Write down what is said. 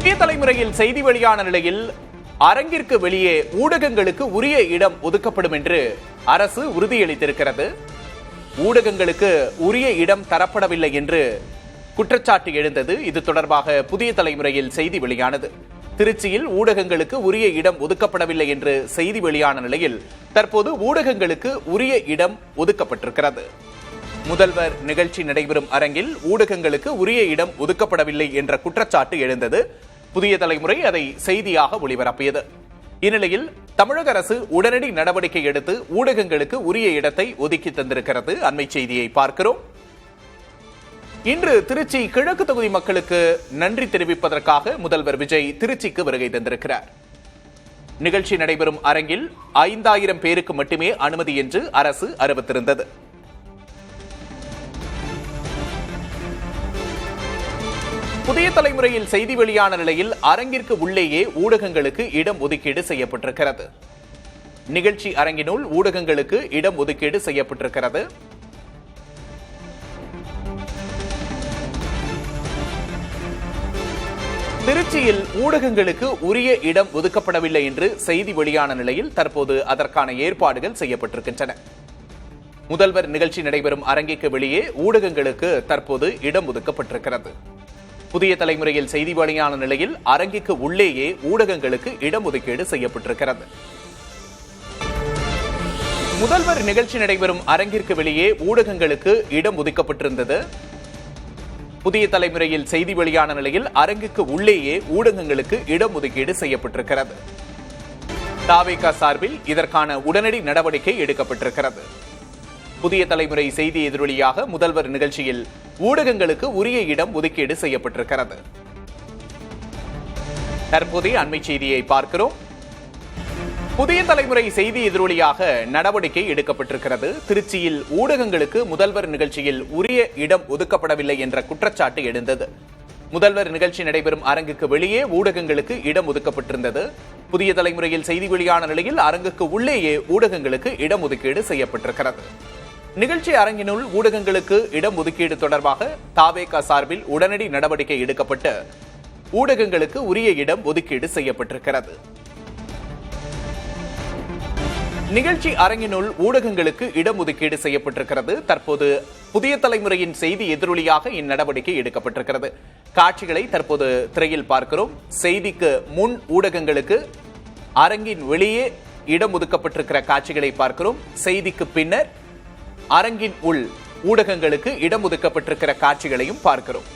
புதிய தலைமுறையில் செய்தி வெளியான நிலையில் அரங்கிற்கு வெளியே ஊடகங்களுக்கு உரிய இடம் ஒதுக்கப்படும் என்று அரசு உறுதியளித்திருக்கிறது. ஊடகங்களுக்கு உரிய இடம் தரப்படவில்லை என்று குற்றச்சாட்டு எழுந்தது. இது தொடர்பாக புதிய தலைமுறையில் செய்தி வெளியானது. திருச்சியில் ஊடகங்களுக்கு உரிய இடம் ஒதுக்கப்படவில்லை என்று செய்தி வெளியான நிலையில் தற்போது ஊடகங்களுக்கு உரிய இடம் ஒதுக்கப்பட்டிருக்கிறது. முதல்வர் நிகழ்ச்சி நடைபெறும் அரங்கில் ஊடகங்களுக்கு உரிய இடம் ஒதுக்கப்படவில்லை என்ற குற்றச்சாட்டு எழுந்தது. புதிய தலைமுறை அதை செய்தியாக ஒளிபரப்பியது. இந்நிலையில் தமிழக அரசு உடனடி நடவடிக்கை எடுத்து ஊடகங்களுக்கு உரிய இடத்தை ஒதுக்கி தந்திருக்கிறது. அண்மை செய்தியை பார்க்கிறோம். இன்று திருச்சி கிழக்கு தொகுதி மக்களுக்கு நன்றி தெரிவிப்பதற்காக முதல்வர் விஜய் திருச்சிக்கு வருகை தந்திருக்கிறார். நிகழ்ச்சி நடைபெறும் அரங்கில் 5000 பேருக்கு மட்டுமே அனுமதி என்று அரசு அறிவித்திருந்தது. புதிய தலைமுறையில் செய்தி வெளியான நிலையில் அரங்கிற்கு உள்ளேயே ஊடகங்களுக்கு இடம் ஒதுக்கீடு செய்யப்பட்டிருக்கிறது. நிகழ்ச்சி அரங்கினுள் ஊடகங்களுக்கு இடம் ஒதுக்கீடு செய்யப்பட்டிருக்கிறது. திருச்சியில் ஊடகங்களுக்கு உரிய இடம் ஒதுக்கப்படவில்லை என்று செய்தி வெளியான நிலையில் தற்போது அதற்கான ஏற்பாடுகள் செய்யப்பட்டிருக்கின்றன. முதல்வர் நிகழ்ச்சி நடைபெறும் அரங்கிற்கு வெளியே ஊடகங்களுக்கு தற்போது இடம் ஒதுக்கப்பட்டிருக்கிறது. புதிய தலைமுறையில் செய்தி வெளியான நிலையில் அரங்கிற்கு உள்ளேயே ஊடகங்களுக்கு இடம் ஒதுக்கீடு செய்யப்பட்டிருக்கிறது. முதல்வர் நிகழ்ச்சி நடைபெறும் அரங்கிற்கு வெளியே ஊடகங்களுக்கு இடம் ஒதுக்கப்பட்டிருந்தது. புதிய தலைமுறையில் செய்தி வெளியான நிலையில் அரங்குக்கு உள்ளேயே ஊடகங்களுக்கு இடம் ஒதுக்கீடு செய்யப்பட்டிருக்கிறது. தவேக சார்பில் இதற்கான உடனடி நடவடிக்கை எடுக்கப்பட்டிருக்கிறது. புதிய தலைமுறை செய்தி எதிரொலியாக முதல்வர் நிகழ்ச்சியில் ஊடகங்களுக்கு உரிய இடம் ஒதுக்கீடு செய்யப்பட்டிருக்கிறது. தற்போதைய அண்மை செய்தியை பார்க்கிறோம். புதிய தலைமுறை செய்தி எதிரொலியாக நடவடிக்கை எடுக்கப்பட்டிருக்கிறது. திருச்சியில் ஊடகங்களுக்கு முதல்வர் நிகழ்ச்சியில் உரிய இடம் ஒதுக்கப்படவில்லை என்ற குற்றச்சாட்டு எழுந்தது. முதல்வர் நிகழ்ச்சி நடைபெறும் அரங்குக்கு வெளியே ஊடகங்களுக்கு இடம் ஒதுக்கப்பட்டிருந்தது. புதிய தலைமுறையில் செய்தி வெளியான நிலையில் அரங்குக்கு உள்ளேயே ஊடகங்களுக்கு இடம் ஒதுக்கீடு செய்யப்பட்டிருக்கிறது. நிகழ்ச்சி அரங்கினுள் ஊடகங்களுக்கு இடம் ஒதுக்கீடு தொடர்பாக தவேக சார்பில் உடனடி நடவடிக்கை எடுக்கப்பட்டு ஊடகங்களுக்கு உரிய இடம் ஒதுக்கீடு செய்யப்பட்டிருக்கிறது. நிகழ்ச்சி அரங்கினுள் ஊடகங்களுக்கு இடம் ஒதுக்கீடு செய்யப்பட்டிருக்கிறது. தற்போது புதிய தலைமுறையின் செய்தி எதிரொலியாக இந்நடவடிக்கை எடுக்கப்பட்டிருக்கிறது. காட்சிகளை தற்போது திரையில் பார்க்கிறோம். செய்திக்கு முன் ஊடகங்களுக்கு அரங்கின் வெளியே இடம் ஒதுக்கப்பட்டிருக்கிற காட்சிகளை பார்க்கிறோம். செய்திக்கு பின்னர் அரங்கின் உள் ஊடகங்களுக்கு இடம் ஒதுக்கப்பட்டிருக்கிற காட்சிகளையும் பார்க்கிறோம்.